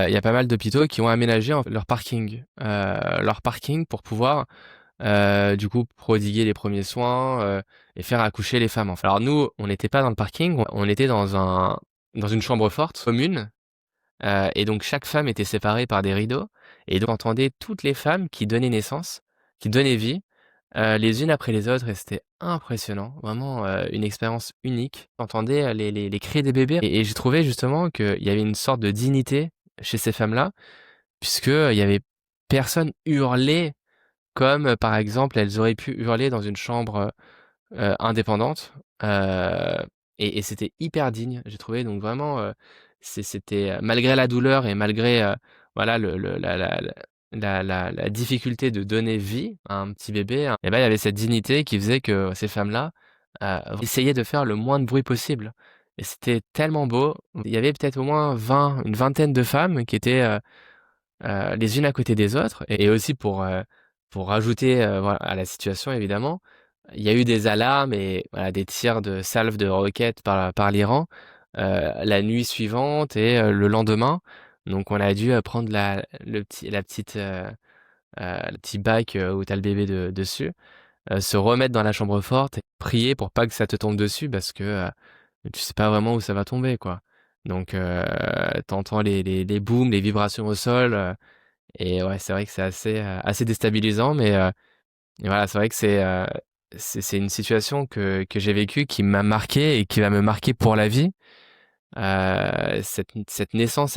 Il y a pas mal d'hôpitaux qui ont aménagé leur parking pour pouvoir, du coup, prodiguer les premiers soins, et faire accoucher les femmes, en fait. Alors nous, on n'était pas dans le parking, on était dans une chambre forte commune, et donc chaque femme était séparée par des rideaux et donc on entendait toutes les femmes qui donnaient naissance, qui donnaient vie, les unes après les autres et c'était impressionnant. Vraiment, une expérience unique. On entendait, les cris des bébés et j'ai trouvé justement qu'il y avait une sorte de dignité chez ces femmes-là, puisque, il y avait personne hurlait comme, par exemple, elles auraient pu hurler dans une chambre, indépendante, et c'était hyper digne, j'ai trouvé donc vraiment, c'était, malgré la douleur et malgré, voilà le la difficulté de donner vie à un petit bébé, hein, et ben, il y avait cette dignité qui faisait que ces femmes-là, essayaient de faire le moins de bruit possible et c'était tellement beau. Il y avait peut-être au moins une vingtaine de femmes qui étaient, les unes à côté des autres et aussi pour rajouter, voilà, à la situation évidemment, il y a eu des alarmes et voilà, des tirs de salves de roquettes par l'Iran, la nuit suivante et le lendemain. Donc on a dû, prendre le petit bac, où tu as le bébé dessus, se remettre dans la chambre forte et prier pour pas que ça te tombe dessus parce que, tu sais pas vraiment où ça va tomber, quoi. Donc tu les booms, les vibrations au sol, et ouais, c'est vrai que c'est assez déstabilisant, mais et voilà, c'est vrai que c'est une situation que j'ai vécue qui m'a marqué et qui va me marquer pour la vie. Cette naissance